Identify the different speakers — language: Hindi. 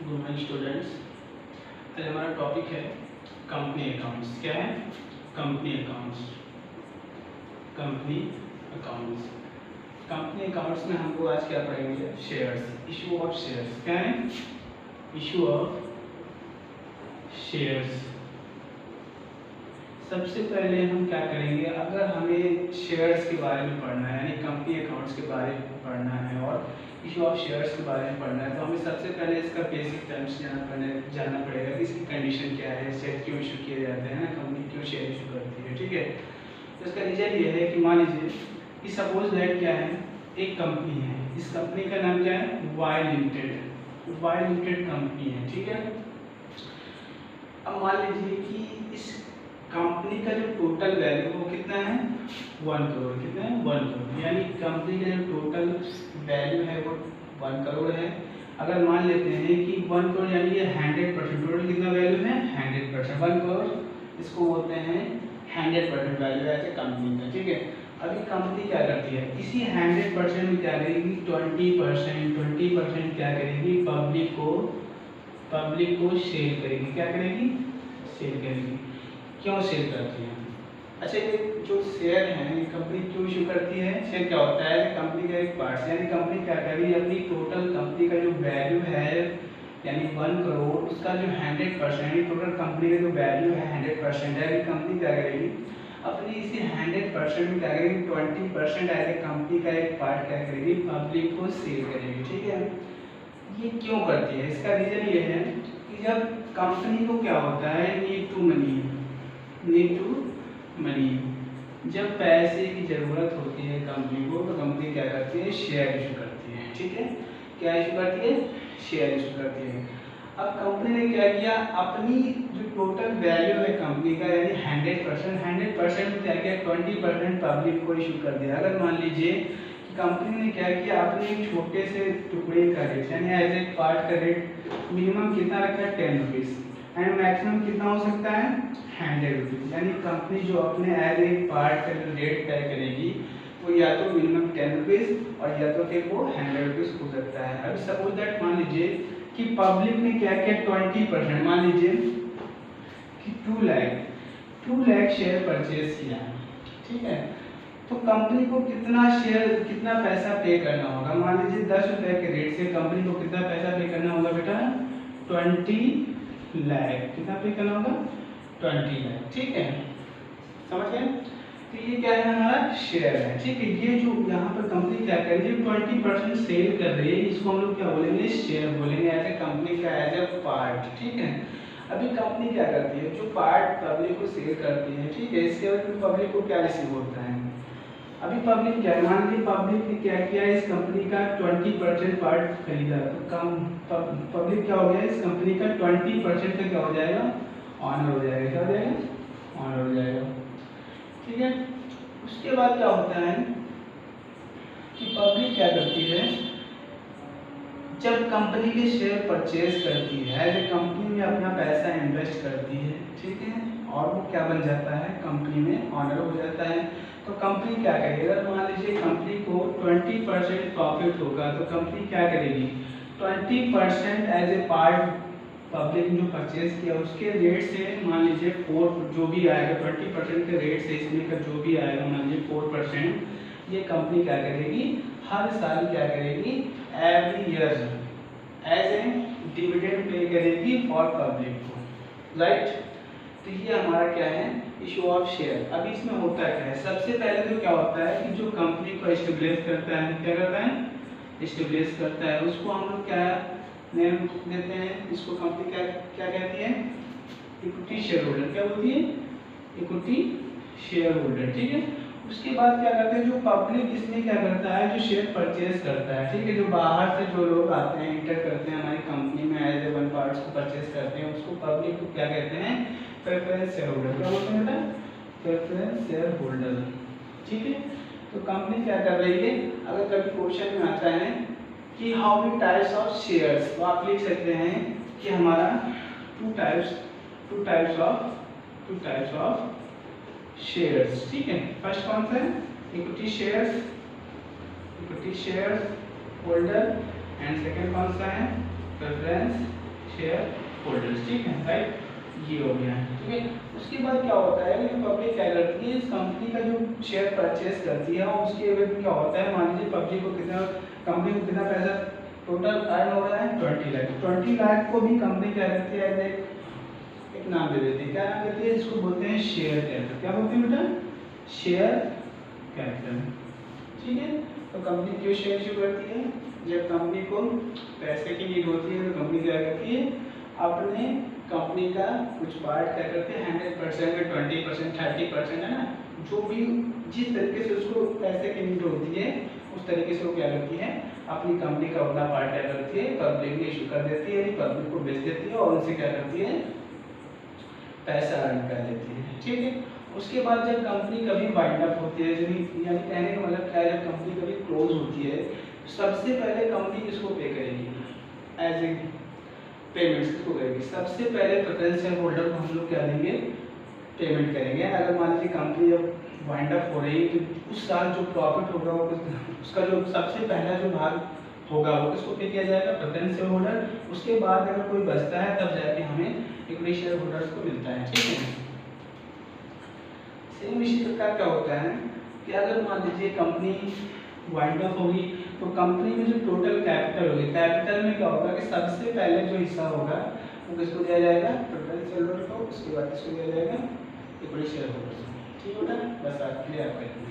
Speaker 1: Good morning students. आज हमारा टॉपिक है कंपनी अकाउंट्स। क्या है? Company accounts. Company accounts company accounts में हमको आज क्या पढ़ेंगे? Shares, issue of shares. क्या है? Issue of shares. सबसे पहले हम क्या करेंगे, अगर हमें शेयर्स के बारे में पढ़ना है, यानी कंपनी अकाउंट्स के बारे में पढ़ना है और इशू ऑफ शेयर्स के बारे में पढ़ना है, तो हमें सबसे पहले इसका बेसिक टर्म्स जानना पड़ेगा कि इसकी कंडीशन क्या है, शेयर क्यों इशू किए जाते हैं ना, कंपनी क्यों शेयर इशू करती है। ठीक है, तो इसका रीजन ये है कि मान लीजिए कि सपोज दैट क्या है, एक कंपनी है, इस कंपनी का नाम क्या है? Y limited. Y limited company है। ठीक है, अब मान लीजिए कि इस कंपनी का जो टोटल वैल्यू वो कितना है? 1 करोड़। कितना है? 1 करोड़। यानी कंपनी का जो टोटल वैल्यू है वो 1 करोड़ है। अगर मान लेते हैं कि 1 करोड़ यानी ये 100%, टोटल कितना वैल्यू है? 100%। 1 करोड़ इसको बोलते हैं 100% वैल्यू है कंपनी का। ठीक है, अभी कंपनी क्या करती है, इसी 100% में क्या करेगी? 20% क्या करेगी? पब्लिक को सेल करेगी। क्या करेगी? सेल करेगी। क्यों सेल करती है? अच्छा, ये जो शेयर है ये कंपनी क्यों इशू करती है? शेयर क्या होता है? कंपनी का एक पार्ट, यानी कंपनी क्या करेगी, अपनी टोटल कंपनी का जो वैल्यू है यानी 1 करोड़, उसका जो 100% टोटल कंपनी का जो वैल्यू है 100% है, कंपनी क्या करेगी, अपनी इसी 100% में क्या करेगी? 20% एज ए कंपनी का एक पार्ट क्या करेगी? पब्लिक को सेल करेगी। ठीक है, ये क्यों करती है? इसका रीजन ये है कि जब कंपनी को क्या होता है, नीड टू मनी, जब पैसे की जरूरत होती है कंपनी को, तो कंपनी क्या करती है? शेयर इशू करती है। ठीक है, क्या इशू करती है? शेयर इशू करती है। अब कंपनी ने क्या किया, अपनी जो टोटल वैल्यू है कंपनी का यानी 100% में क्या किया? 20% पब्लिक को इशू कर दिया। अगर मान लीजिए कंपनी ने क्या किया, अपने एक छोटे से टुकड़े का रेट यानी एज ए पार्ट का रेट मिनिमम कितना रखा है? 10 रुपीज़ एंड मैक्सिमम कितना हो सकता है? 100 रुपीज़। यानी कंपनी जो अपने एज ए पार्ट का जो रेट तय करेगी वो या तो मिनिमम 10 रुपीज़ और या तो फिर वो 100 रुपीज़ हो सकता है। अभी सपोज दैट मान लीजिए कि पब्लिक ने क्या किया? 20%, मान लीजिए कि 2 लाख शेयर परचेज किया। ठीक है, तो कंपनी को कितना पैसा पे करना होगा? मान लीजिए 10 रुपए के रेट से कंपनी को कितना पैसा पे करना होगा बेटा? 20 लाख। कितना पे करना होगा? 20 लाख। ठीक है, समझ गए? तो ये क्या है? हमारा शेयर है। ठीक है, ये जो यहाँ पर कंपनी क्या कर रही है, 20% सेल कर रही है, इसको हम लोग क्या बोलेंगे? शेयर बोलेंगे, एज ए कंपनी का एज ए पार्ट। ठीक है, अभी कंपनी क्या करती है, जो पार्ट पब्लिक को सेल करती है, ठीक है, इसके बाद पब्लिक को क्या रिसीव होता है? अभी पब्लिक क्या, मान लीजिए पब्लिक ने क्या किया, इस कंपनी का 20% पार्ट खरीदा, तो पब्लिक क्या हो गया? इस कंपनी का 20% का क्या हो जाएगा? ऑनर हो जाएगा। क्या हो जाएगा? ऑनर हो जाएगा। ठीक है, उसके बाद क्या होता है कि पब्लिक क्या करती है, जब कंपनी के शेयर परचेज करती है, जब कंपनी में अपना पैसा इन्वेस्ट करती है, ठीक है, और वो क्या बन जाता है? कंपनी में ऑनर हो जाता है। तो कंपनी क्या करेगी, अगर मान लीजिए कंपनी को 20% प्रॉफिट होगा, तो कंपनी क्या करेगी? 20% एज ए पार्ट पब्लिक ने जो परचेज किया उसके रेट से मान लीजिए 4 जो भी आएगा, 20% के रेट से इसमें का जो भी आएगा मान लीजिए 4%, ये कंपनी क्या करेगी? हर साल क्या करेगी? Every year as a dividend pay करेगी फॉर पब्लिक को। राइट, तो ये हमारा क्या है? Issue of share. अभी इसमें होता क्या है, सबसे पहले तो क्या होता है कि जो कंपनी को एस्टेब्लिश करता है, क्या करता है? एस्टेब्लिश करता है, उसको हम लोग क्या नेम देते हैं? इसको कंपनी क्या क्या कहती है? Equity share holder. क्या बोलती है? Equity share holder. ठीक है, उसके बाद क्या करते हैं, जो पब्लिक इसमें क्या करता है, जो शेयर परचेज करता है, ठीक है, जो बाहर से जो लोग आते हैं, इंटर करते हैं हमारी कंपनी में एज ए वन पार्ट्स को परचेज करते हैं, उसको पब्लिक को क्या कहते हैं? Preference share holder. क्या बोलते हैं बेटा? Preference share holder. ठीक है, तो कंपनी क्या कर रही है, अगर कभी क्वेश्चन में आता है कि how many types of shares, तो आप लिख सकते हैं कि हमारा टू टाइप्स ऑफ शेयर्स। ठीक है, फर्स्ट कौन सा है? Equity shares holder, and second कौन सा है? प्रेफरेंस शेयर होल्डर्स, ठीक है राइट, ये हो गया ठीक है। उसके बाद क्या होता है कि पब्लिक क्या करती है, इस कंपनी का जो शेयर परचेज करती है और उसके बाद क्या होता है, मान लीजिए पब्लिक को कितना, कंपनी को कितना पैसा टोटल अर्न हो रहा है 20 लाख, 20 लाख को भी कंपनी क्या करती है, एक नाम दे देती है, क्या नाम देती है, इसको बोलते हैं शेयर कैपिटल। क्या बोलते हैं बेटा, शेयर कैपिटल, ठीक है। तो कंपनी क्यों शेयर इशू करती है, जब कंपनी को पैसे की नीड होती है तो कंपनी क्या करती है, अपने कंपनी का कुछ पार्ट क्या करते हैं 100% में 20% 30% है ना, जो भी जिस तरीके से उसको पैसे की नीड होती है उस तरीके से वो क्या करती है, अपनी कंपनी का अपना पार्ट क्या करती है पब्लिक में इशू कर देती है, पब्लिक को बेच देती है और उनसे क्या करती है पैसा अर्न कर लेती है, ठीक है। उसके बाद जब कंपनी कभी वाइंड अप होती है, यानी कहने का मतलब क्या है, जब कंपनी कभी क्लोज होती है सबसे पहले कंपनी किसको पे करेगी, एज ए पेमेंट्स किसको करेगी, सबसे पहले प्रेफरेंशियल होल्डर को हम लोग क्या देंगे, पेमेंट करेंगे। अगर मान लीजिए कंपनी जब वाइंड अप हो रही है तो उस साल जो प्रॉफिट होगा उसका जो सबसे पहला जो भाग होगा वो किसको पे किया जाएगा, प्रेफरेंशियल होल्डर। उसके बाद अगर कोई बचता है तब जाके हमें इक्विटी शेयर होल्डर्स को मिलता है, ठीक है। सेम इसी प्रकार क्या होता है कि अगर मान लीजिए कंपनी वाइंड अप होगी तो कंपनी में जो टोटल कैपिटल होगी, कैपिटल में क्या होगा कि सबसे पहले जो हिस्सा होगा वो किसको दिया जाएगा, प्रेफरेंशियल होल्डर को, उसके बाद किसको दिया जाएगा, इक्विटी शेयर होल्डर्स को, ठीक होता है। बस आपके लिए आपका इतना